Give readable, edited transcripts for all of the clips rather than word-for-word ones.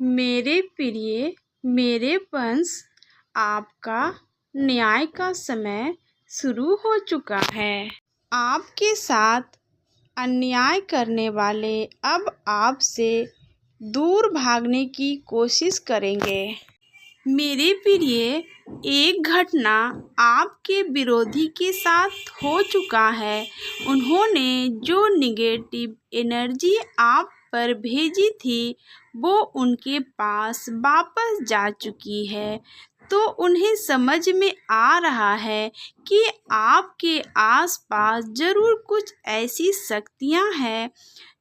मेरे प्रिय, मेरे वंश, आपका न्याय का समय शुरू हो चुका है। आपके साथ अन्याय करने वाले अब आपसे दूर भागने की कोशिश करेंगे। मेरे प्रिय, एक घटना आपके विरोधी के साथ हो चुका है। उन्होंने जो निगेटिव एनर्जी आप पर भेजी थी वो उनके पास वापस जा चुकी है। तो उन्हें समझ में आ रहा है कि आपके आसपास ज़रूर कुछ ऐसी शक्तियां हैं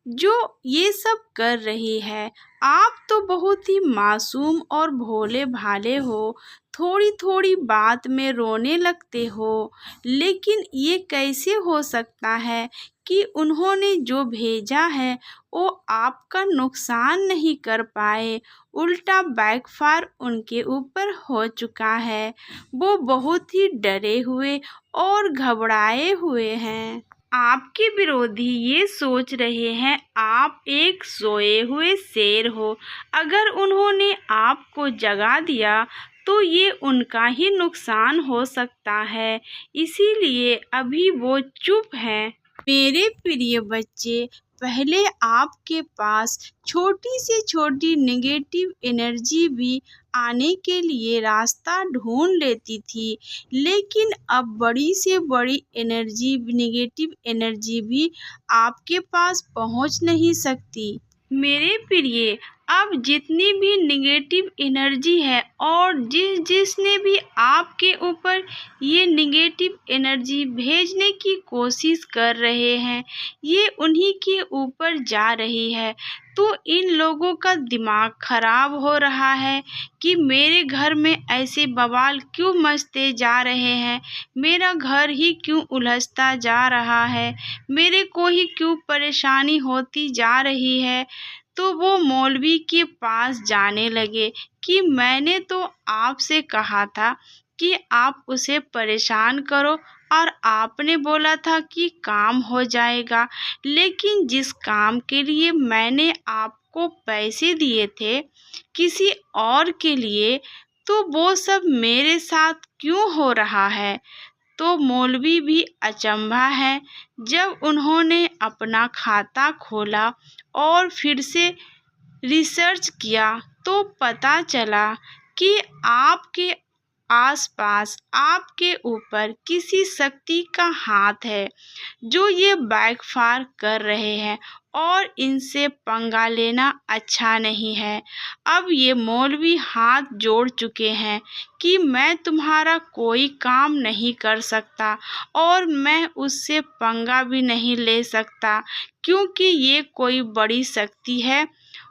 जो ये सब कर रही है। आप तो बहुत ही मासूम और भोले भाले हो, थोड़ी थोड़ी बात में रोने लगते हो, लेकिन ये कैसे हो सकता है कि उन्होंने जो भेजा है वो आपका नुकसान नहीं कर पाए, उल्टा बैकफायर उनके ऊपर हो चुका है। वो बहुत ही डरे हुए और घबराए हुए हैं। आपके विरोधी ये सोच रहे हैं आप एक सोए हुए शेर हो। अगर उन्होंने आपको जगा दिया तो ये उनका ही नुकसान हो सकता है, इसीलिए अभी वो चुप हैं। मेरे प्रिय बच्चे, पहले आपके पास छोटी से छोटी नेगेटिव एनर्जी भी आने के लिए रास्ता ढूंढ लेती थी, लेकिन अब बड़ी से बड़ी एनर्जी, नेगेटिव एनर्जी भी आपके पास पहुंच नहीं सकती। मेरे प्रिय, अब जितनी भी नेगेटिव एनर्जी है और जिसने भी आपके ऊपर ये नेगेटिव एनर्जी भेजने की कोशिश कर रहे हैं, ये उन्हीं के ऊपर जा रही है। तो इन लोगों का दिमाग खराब हो रहा है कि मेरे घर में ऐसे बवाल क्यों मचते जा रहे हैं, मेरा घर ही क्यों उलझता जा रहा है, मेरे को ही क्यों परेशानी होती जा रही है। तो वो मौलवी के पास जाने लगे कि मैंने तो आपसे कहा था कि आप उसे परेशान करो और आपने बोला था कि काम हो जाएगा, लेकिन जिस काम के लिए मैंने आपको पैसे दिए थे किसी और के लिए, तो वो सब मेरे साथ क्यों हो रहा है। तो मौलवी भी अचंभा है। जब उन्होंने अपना खाता खोला और फिर से रिसर्च किया तो पता चला कि आपके आसपास, आपके ऊपर किसी शक्ति का हाथ है जो ये बैकफायर कर रहे हैं और इनसे पंगा लेना अच्छा नहीं है। अब ये मौलवी हाथ जोड़ चुके हैं कि मैं तुम्हारा कोई काम नहीं कर सकता और मैं उससे पंगा भी नहीं ले सकता, क्योंकि ये कोई बड़ी शक्ति है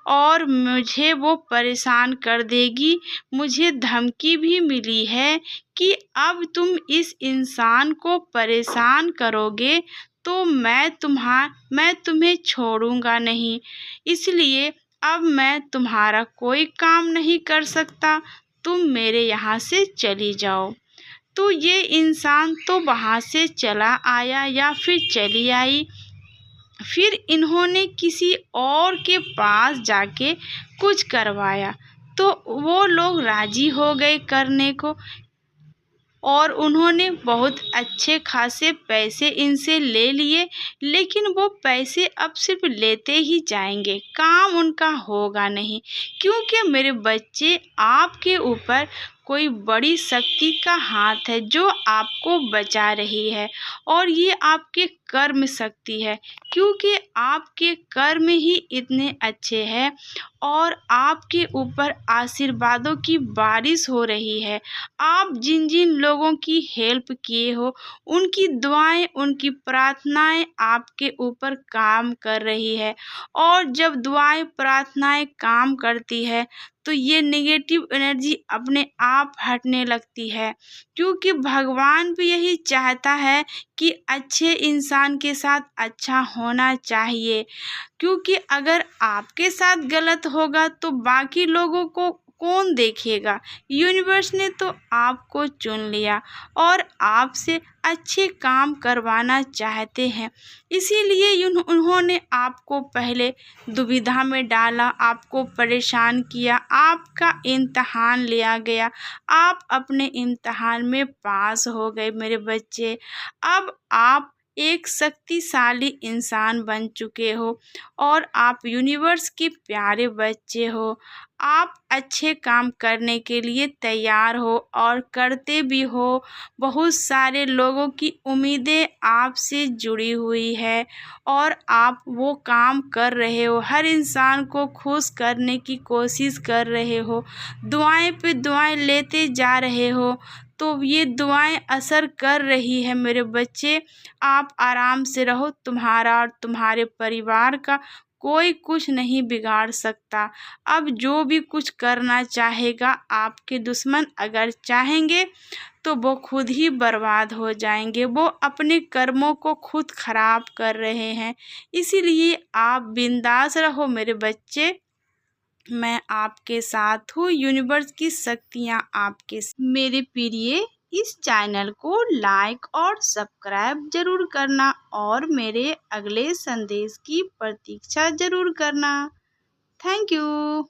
और मुझे वो परेशान कर देगी। मुझे धमकी भी मिली है कि अब तुम इस इंसान को परेशान करोगे तो मैं तुम्हें छोड़ूंगा नहीं, इसलिए अब मैं तुम्हारा कोई काम नहीं कर सकता, तुम मेरे यहाँ से चली जाओ। तो ये इंसान तो वहाँ से चला आया या फिर चली आई। फिर इन्होंने किसी और के पास जाके कुछ करवाया तो वो लोग राजी हो गए करने को और उन्होंने बहुत अच्छे खासे पैसे इनसे ले लिए, लेकिन वो पैसे अब सिर्फ लेते ही जाएंगे, काम उनका होगा नहीं। क्योंकि मेरे बच्चे, आपके ऊपर कोई बड़ी शक्ति का हाथ है जो आपको बचा रही है और ये आपके कर्म शक्ति है, क्योंकि आपके कर्म ही इतने अच्छे हैं और आपके ऊपर आशीर्वादों की बारिश हो रही है। आप जिन जिन लोगों की हेल्प किए हो, उनकी दुआएं, उनकी प्रार्थनाएं आपके ऊपर काम कर रही है और जब दुआएं प्रार्थनाएं काम करती है तो ये नेगेटिव एनर्जी अपने आप हटने लगती है, क्योंकि भगवान भी यही चाहता है कि अच्छे इंसान के साथ अच्छा होना चाहिए। क्योंकि अगर आपके साथ गलत होगा तो बाकी लोगों को कौन देखेगा। यूनिवर्स ने तो आपको चुन लिया और आपसे अच्छे काम करवाना चाहते हैं, इसीलिए उन्होंने आपको पहले दुविधा में डाला, आपको परेशान किया, आपका इम्तहान लिया गया, आप अपने इम्तहान में पास हो गए मेरे बच्चे। अब आप एक शक्तिशाली इंसान बन चुके हो और आप यूनिवर्स के प्यारे बच्चे हो। आप अच्छे काम करने के लिए तैयार हो और करते भी हो। बहुत सारे लोगों की उम्मीदें आपसे जुड़ी हुई है और आप वो काम कर रहे हो, हर इंसान को खुश करने की कोशिश कर रहे हो, दुआएं पे दुआएं लेते जा रहे हो। तो ये दुआएं असर कर रही है मेरे बच्चे। आप आराम से रहो, तुम्हारा और तुम्हारे परिवार का कोई कुछ नहीं बिगाड़ सकता। अब जो भी कुछ करना चाहेगा, आपके दुश्मन अगर चाहेंगे तो वो खुद ही बर्बाद हो जाएंगे। वो अपने कर्मों को खुद खराब कर रहे हैं, इसीलिए आप बिंदास रहो मेरे बच्चे। मैं आपके साथ हूँ, यूनिवर्स की शक्तियाँ आपके मेरे प्रिय, इस चैनल को लाइक और सब्सक्राइब जरूर करना और मेरे अगले संदेश की प्रतीक्षा जरूर करना। Thank you.